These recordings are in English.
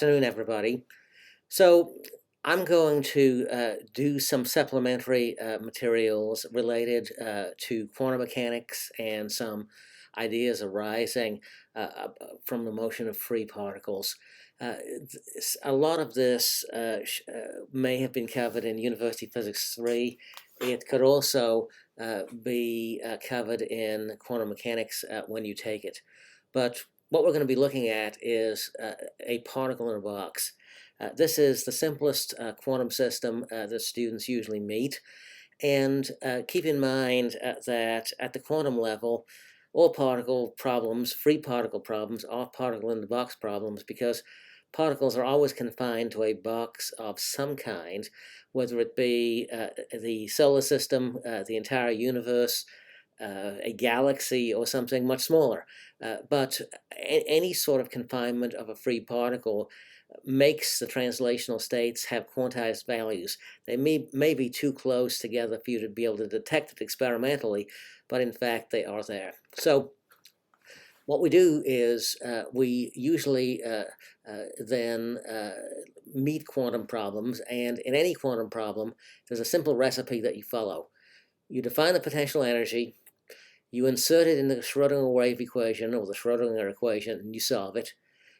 afternoon, everybody. So I'm going to do some supplementary materials related to quantum mechanics and some ideas arising from the motion of free particles. A lot of this may have been covered in University Physics 3. It could also be covered in quantum mechanics when you take it. But what we're going to be looking at is a particle in a box. This is the simplest quantum system that students usually meet. And keep in mind that at the quantum level, all particle problems, free particle problems, are particle in the box problems, because particles are always confined to a box of some kind, whether it be the solar system, the entire universe, a galaxy, or something much smaller. But any sort of confinement of a free particle makes the translational states have quantized values. They may be too close together for you to be able to detect it experimentally, but in fact they are there. So what we do is we usually then meet quantum problems, and in any quantum problem there's a simple recipe that you follow. You define the potential energy, you insert it in the Schrodinger wave equation or the Schrodinger equation, and you solve it.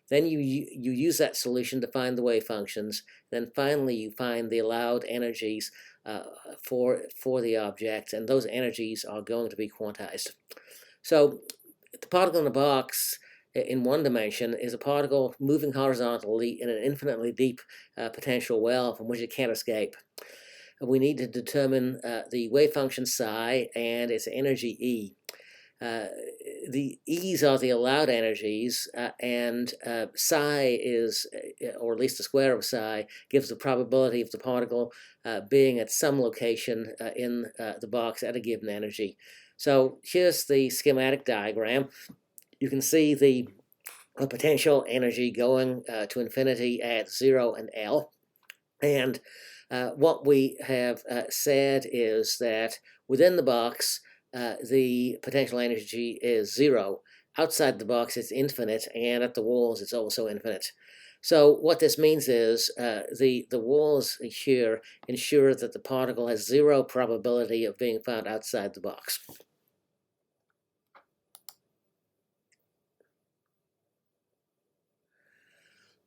Then you use that solution to find the wave functions. Then finally you find the allowed energies for the object, and those energies are going to be quantized. So the particle in a box in one dimension is a particle moving horizontally in an infinitely deep potential well from which it can't escape. We need to determine the wave function psi and its energy E. The E's are the allowed energies, and psi is, or at least the square of psi, gives the probability of the particle being at some location in the box at a given energy. So here's the schematic diagram. You can see the potential energy going to infinity at 0 and L. And what we have said is that within the box, the potential energy is 0. Outside the box, it's infinite, and at the walls, it's also infinite. So what this means is the walls here ensure that the particle has 0 probability of being found outside the box.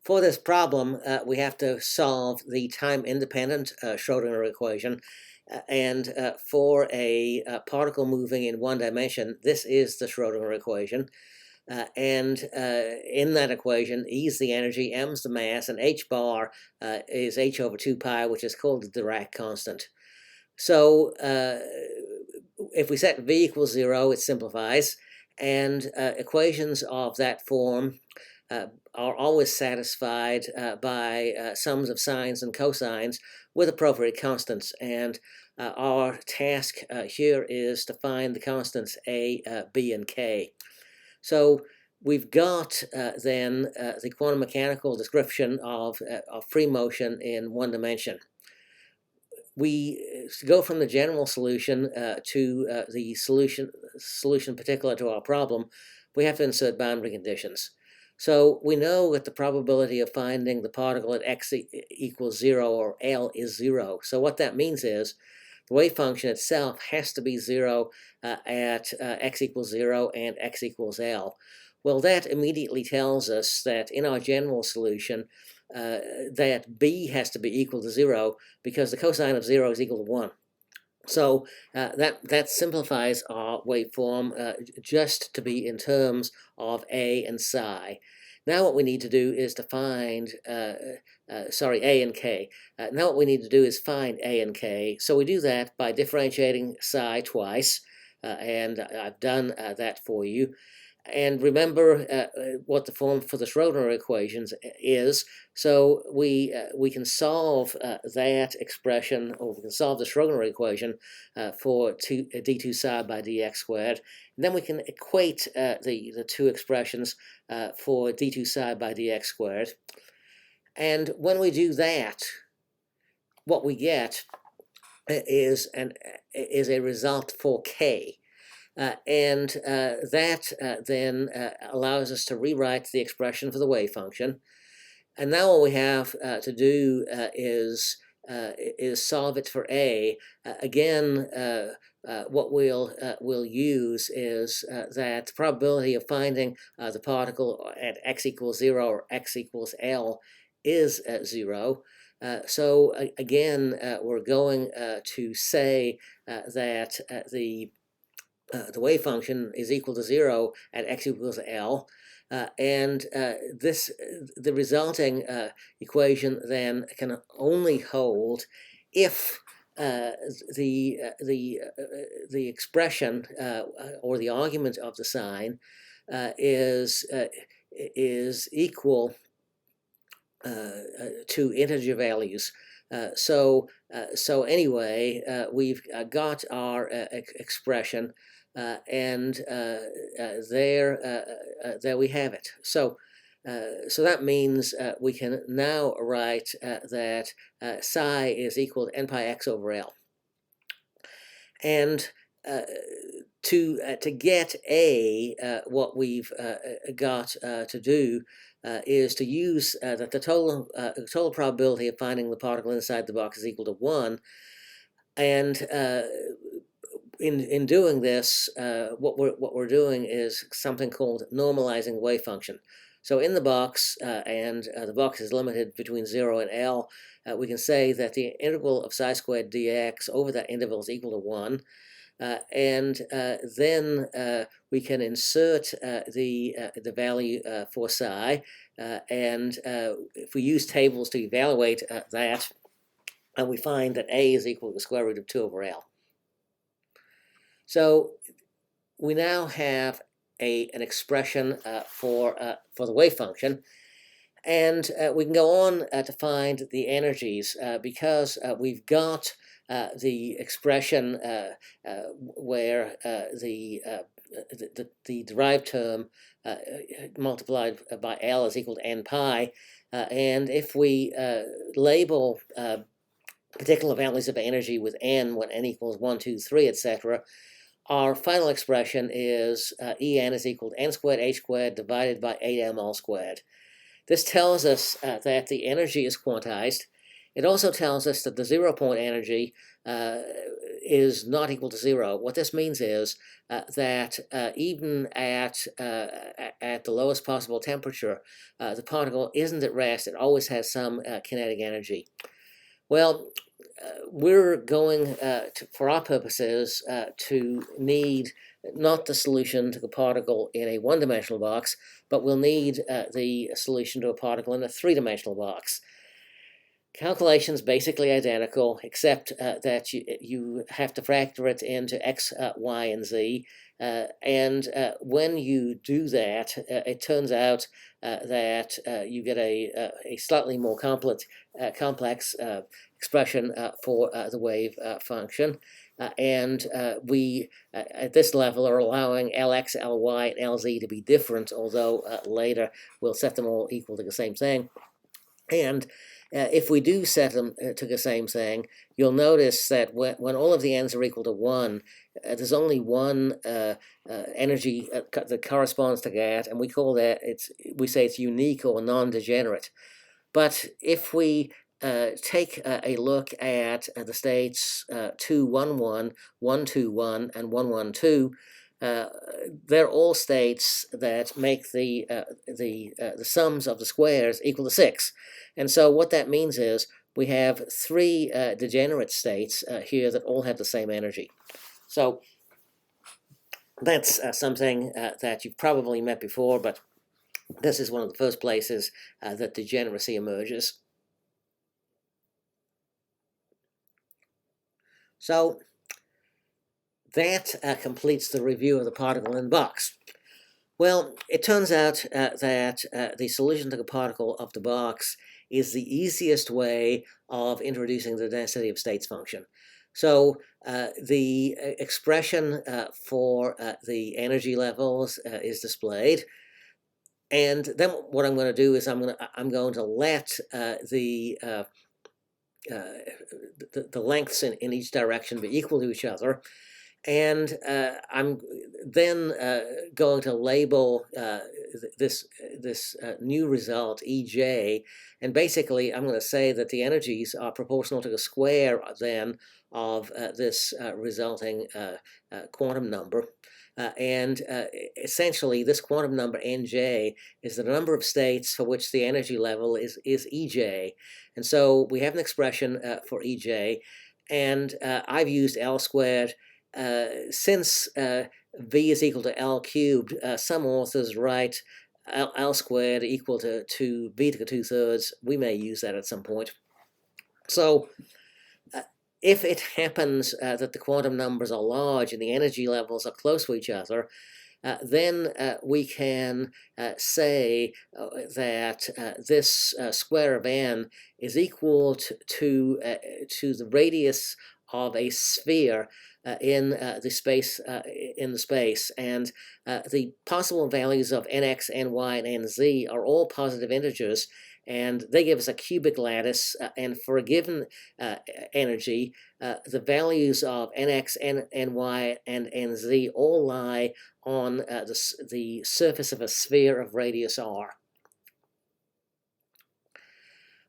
For this problem, we have to solve the time-independent Schrodinger equation. And for a particle moving in one dimension, this is the Schrodinger equation. And in that equation, E is the energy, M is the mass, and h bar is h over 2 pi, which is called the Dirac constant. So if we set v equals 0, it simplifies, and equations of that form are always satisfied by sums of sines and cosines with appropriate constants. And our task here is to find the constants A, B, and K. So we've got then the quantum mechanical description of free motion in one dimension. We go from the general solution to the solution particular to our problem. We have to insert boundary conditions. So we know that the probability of finding the particle at x equals 0 or L is 0. So what that means is the wave function itself has to be 0 at x equals 0 and x equals L. Well, that immediately tells us that in our general solution, that B has to be equal to 0 because the cosine of 0 is equal to 1. So that simplifies our waveform just to be in terms of A and psi. Now what we need to do is to find, A and K. Now what we need to do is find A and K. So we do that by differentiating psi twice, and I've done that for you. And remember what the form for the Schrodinger equations is. So we can solve that expression, or we can solve the Schrodinger equation for d2 psi by dx squared. And then we can equate the two expressions for d2 psi by dx squared. And when we do that, what we get is a result for k. And that then allows us to rewrite the expression for the wave function. And now all we have to do is solve it for A. Again, what we'll use is that the probability of finding the particle at x equals 0 or x equals L is 0. So again, we're going to say that the wave function is equal to 0 at x equals L. And the resulting equation then can only hold if the expression or the argument of the sign is equal to integer values. So anyway, we've got our expression, and there we have it. So that means we can now write that psi is equal to n pi x over L. And to get A, what we've got to do is to use that the total probability of finding the particle inside the box is equal to 1. And in doing this, what we're doing is something called normalizing the wave function. So in the box, and the box is limited between 0 and L, we can say that the integral of psi squared dx over that interval is equal to 1. And then we can insert the value for psi, and if we use tables to evaluate that, we find that A is equal to the square root of 2 over L. So we now have an expression for the wave function, and we can go on to find the energies because we've got the expression where the derived term multiplied by L is equal to n pi, and if we label particular values of energy with n when n equals 1, 2, 3, etc., our final expression is En is equal to n squared h squared divided by 8m all squared. This tells us that the energy is quantized. It also tells us that the 0-point energy is not equal to 0. What this means is that even at the lowest possible temperature, the particle isn't at rest. It always has some kinetic energy. Well, we're going for our purposes, to need not the solution to the particle in a one-dimensional box, but we'll need the solution to a particle in a three-dimensional box. Calculation's basically identical, except that you have to factor it into x, y, and z. And when you do that, it turns out that you get a slightly more complex expression for the wave function. And we, at this level, are allowing Lx, Ly, and Lz to be different, although later we'll set them all equal to the same thing. And if we do set them to the same thing, you'll notice that when all of the n's are equal to 1, there's only one energy that corresponds to that, and we call that, we say it's unique or non-degenerate. But if we take a look at the states 2, 1, 1, 1, 2, 1, and 1, 1, 2, they're all states that make the sums of the squares equal to 6. And so what that means is we have 3 degenerate states here that all have the same energy. So that's something that you've probably met before, but this is one of the first places that degeneracy emerges. So that completes the review of the particle in the box. Well, it turns out that the solution to the particle of the box is the easiest way of introducing the density of states function. So the expression for the energy levels is displayed. And then what I'm going to do is I'm going to let the lengths in each direction be equal to each other. And I'm then going to label this new result EJ, and basically I'm going to say that the energies are proportional to the square then of this resulting quantum number. And essentially, this quantum number Nj is the number of states for which the energy level is Ej. And so we have an expression for Ej, and I've used L squared. Since V is equal to L cubed, some authors write L squared equal to V to the 2/3. We may use that at some point. So if it happens that the quantum numbers are large and the energy levels are close to each other, then we can say that this square of n is equal to the radius of a sphere in the space, and the possible values of nx, ny, and nz are all positive integers, and they give us a cubic lattice, and for a given energy, the values of nx, ny, and nz all lie on the surface of a sphere of radius r.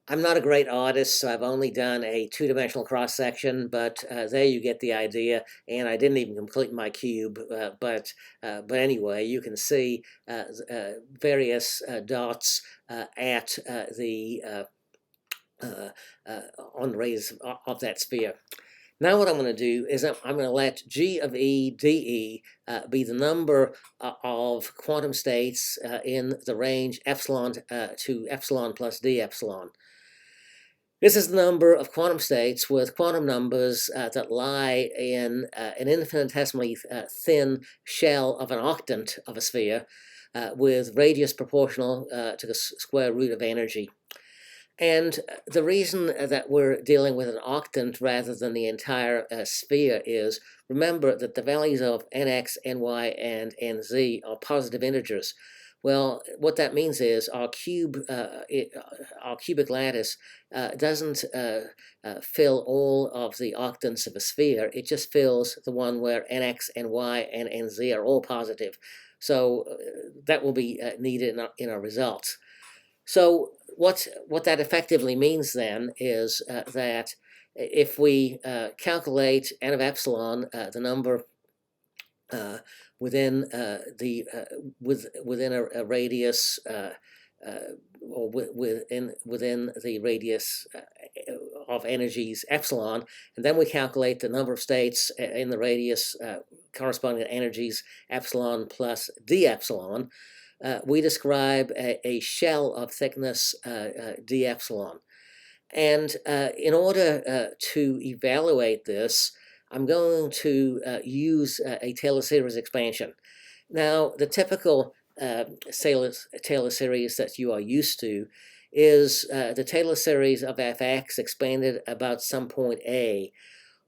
I'm not a great artist, so I've only done a two-dimensional cross-section, but there you get the idea, and I didn't even complete my cube, but anyway, you can see various dots at the on the radius of that sphere. Now what I'm going to do is I'm going to let G of E dE be the number of quantum states in the range epsilon to epsilon plus d epsilon. This is the number of quantum states with quantum numbers that lie in an infinitesimally thin shell of an octant of a sphere with radius proportional to the square root of energy. And the reason that we're dealing with an octant rather than the entire sphere is, remember that the values of nx, ny, and nz are positive integers. Well, what that means is our cubic lattice doesn't fill all of the octants of a sphere. It just fills the one where nx, ny, and nz are all positive. So that will be needed in our results. So what that effectively means then is that if we calculate n of epsilon, the number within within a radius or within the radius of energies epsilon, and then we calculate the number of states in the radius corresponding to energies epsilon plus d epsilon, we describe a shell of thickness d epsilon. And in order to evaluate this, I'm going to use a Taylor series expansion. Now, the typical Taylor series that you are used to is the Taylor series of fx expanded about some point a.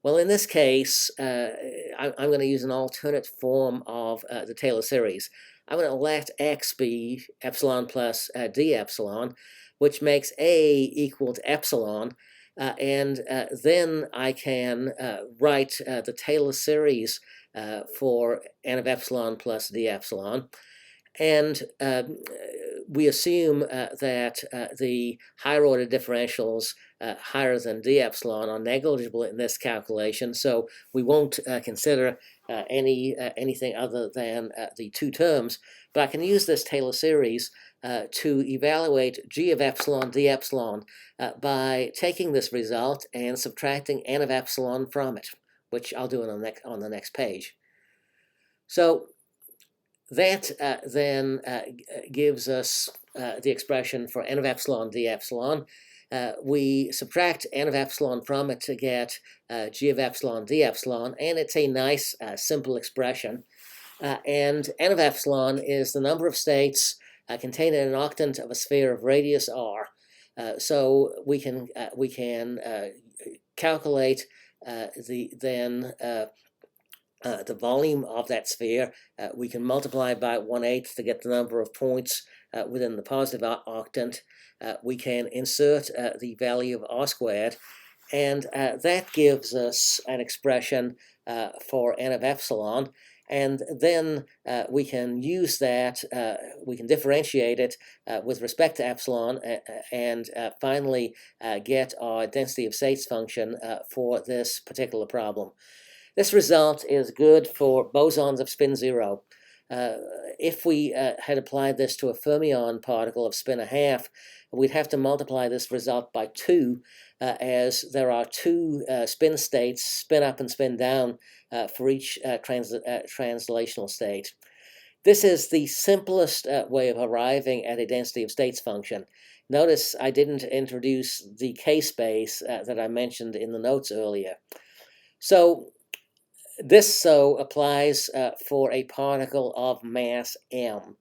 Well, in this case, I'm going to use an alternate form of the Taylor series. I'm going to let x be epsilon plus d epsilon, which makes a equal to epsilon, and then I can write the Taylor series for n of epsilon plus d epsilon. And we assume that the higher order differentials higher than d epsilon are negligible in this calculation, so we won't consider anything other than the two terms. But I can use this Taylor series to evaluate g of epsilon d epsilon by taking this result and subtracting n of epsilon from it, which I'll do on the next page. So that then gives us the expression for n of epsilon d epsilon. We subtract n of epsilon from it to get g of epsilon d epsilon, and it's a nice simple expression. And n of epsilon is the number of states contained in an octant of a sphere of radius r. So we can calculate the volume of that sphere. We can multiply by 1/8 to get the number of points within the positive octant. We can insert the value of r squared, And that gives us an expression for n of epsilon. And then we can use that, we can differentiate it with respect to epsilon, and finally get our density of states function for this particular problem. This result is good for bosons of spin 0. If we had applied this to a fermion particle of spin 1/2, we'd have to multiply this result by 2, as there are 2 spin states, spin up and spin down, for each translational state. This is the simplest way of arriving at a density of states function. Notice I didn't introduce the k-space that I mentioned in the notes earlier. So this applies for a particle of mass m.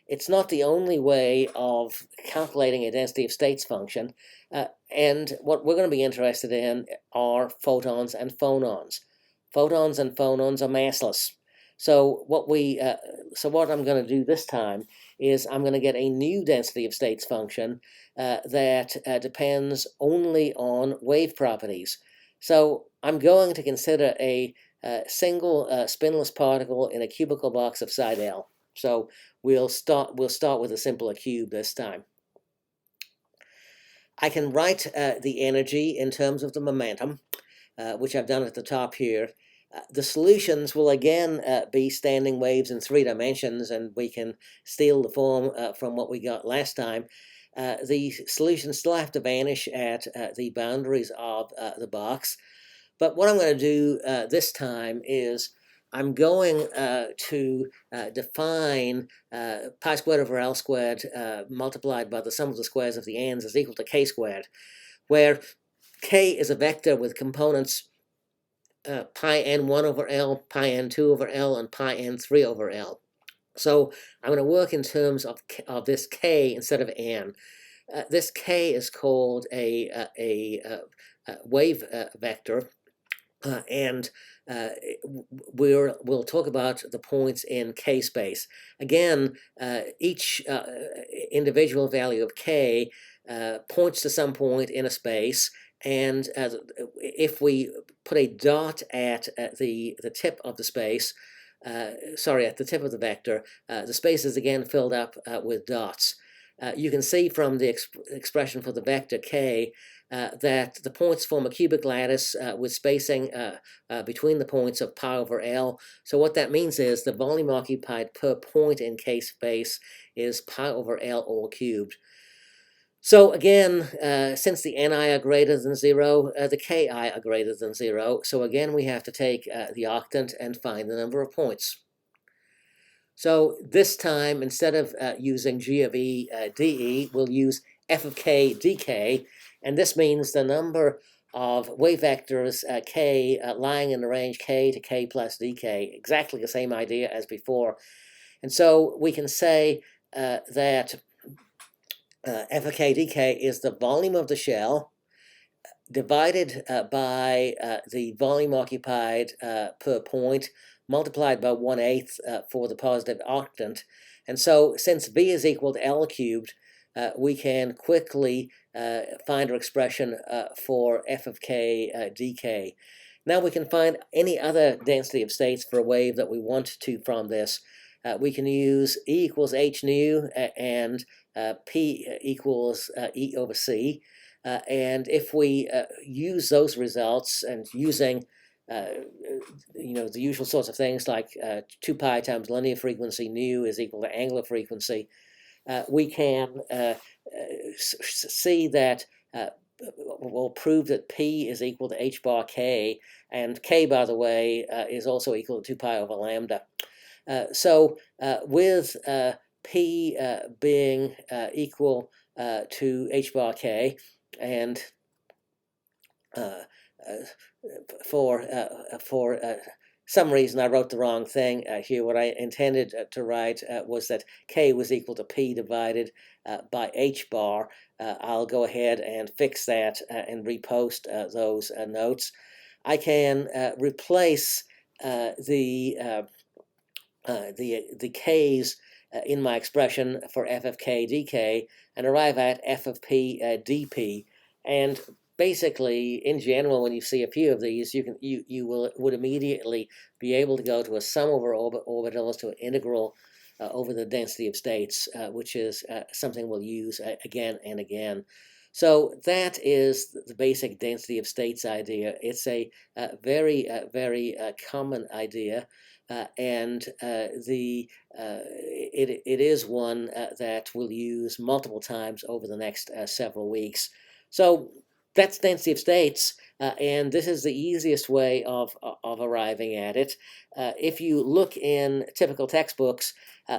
It's not the only way of calculating a density of states function, and what we're going to be interested in are photons and phonons. Photons and phonons are massless. So what I'm going to do this time is I'm going to get a new density of states function that depends only on wave properties. So I'm going to consider a single spinless particle in a cubical box of side L. So we'll start with a simpler cube this time. I can write the energy in terms of the momentum, which I've done at the top here. The solutions will again be standing waves in 3 dimensions, and we can steal the form from what we got last time. The solutions still have to vanish at the boundaries of the box. But what I'm going to do this time is I'm going to define pi squared over L squared multiplied by the sum of the squares of the n's is equal to k squared, where k is a vector with components pi n1 over L, pi n2 over L, and pi n3 over L. So I'm going to work in terms of this k instead of n. This k is called a wave vector. And we'll talk about the points in k space. Again, each individual value of k points to some point in a space, and if we put a dot at the tip of the space, at the tip of the vector, the space is again filled up with dots. You can see from the expression for the vector k that the points form a cubic lattice with spacing between the points of pi over L. So what that means is the volume occupied per point in k space is pi over L all cubed. So again, since the ni are greater than 0, the ki are greater than 0. So again, we have to take the octant and find the number of points. So this time, instead of using g of e dE, we'll use f of k dk, and this means the number of wave vectors k lying in the range k to k plus dk, exactly the same idea as before. And so we can say that f of k dk is the volume of the shell divided by the volume occupied per point, multiplied by 1/8 for the positive octant. And so since v is equal to L cubed, we can quickly find our expression for f of k dk. Now we can find any other density of states for a wave that we want to from this. We can use E equals h nu and P equals E over C. And if we use those results and using the usual sorts of things like 2 pi times linear frequency nu is equal to angular frequency, we can see that we'll prove that P is equal to h bar k, and k, by the way, is also equal to 2 pi over lambda. So with P being equal to h bar k, and for some reason I wrote the wrong thing here. What I intended to write was that k was equal to P divided by h bar. I'll go ahead and fix that and repost those notes. I can replace the k's in my expression for f of k dk and arrive at f of p dp. And basically, in general, when you see a few of these, would immediately be able to go to a sum over orbitals to an integral over the density of states, which is something we'll use again and again. So that is the basic density of states idea. It's a very common idea, and it is one that we'll use multiple times over the next several weeks. So that's density of states, and this is the easiest way of arriving at it. If you look in typical textbooks,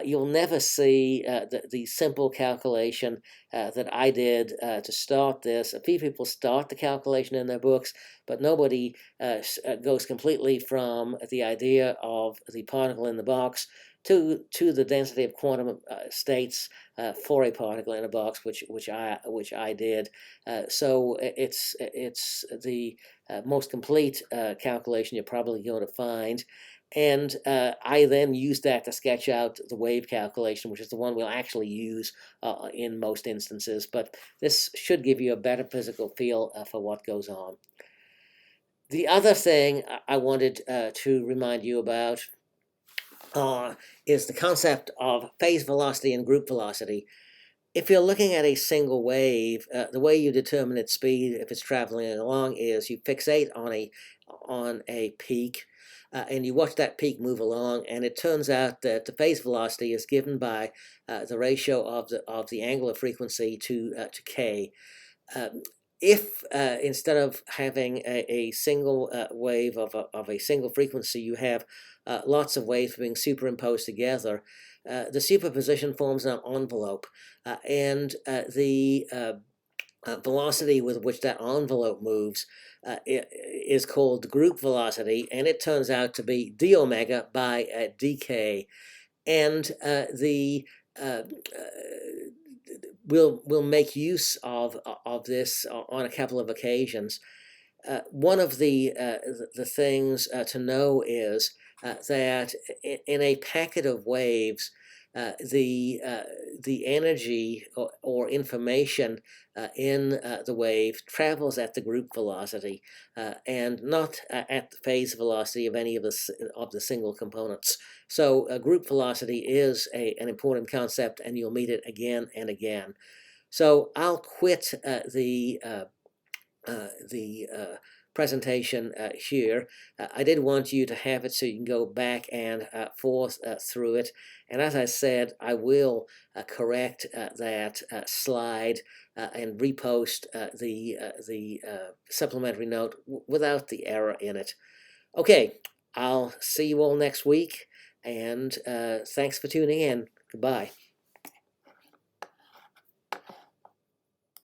you'll never see the simple calculation that I did to start this. A few people start the calculation in their books, but nobody goes completely from the idea of the particle in the box to the density of quantum states for a particle in a box, which I did. So it's the most complete calculation you're probably going to find. And I then used that to sketch out the wave calculation, which is the one we'll actually use in most instances. But this should give you a better physical feel for what goes on. The other thing I wanted to remind you about is the concept of phase velocity and group velocity. If you're looking at a single wave, the way you determine its speed if it's traveling along is you fixate on a peak, and you watch that peak move along, and it turns out that the phase velocity is given by the ratio of the angular frequency to k. If instead of having a single wave of a single frequency, you have lots of waves being superimposed together, the superposition forms an envelope, and the velocity with which that envelope moves is called group velocity, and it turns out to be d omega by dk. And we'll make use of this on a couple of occasions. One of the things to know is that in a packet of waves, the energy or information in the wave travels at the group velocity and not at the phase velocity of any of the single components. So group velocity is an important concept, and you'll meet it again and again. So I'll quit the presentation here. I did want you to have it so you can go back and forth through it. And as I said, I will correct that slide and repost the supplementary note without the error in it. Okay, I'll see you all next week, and thanks for tuning in. Goodbye.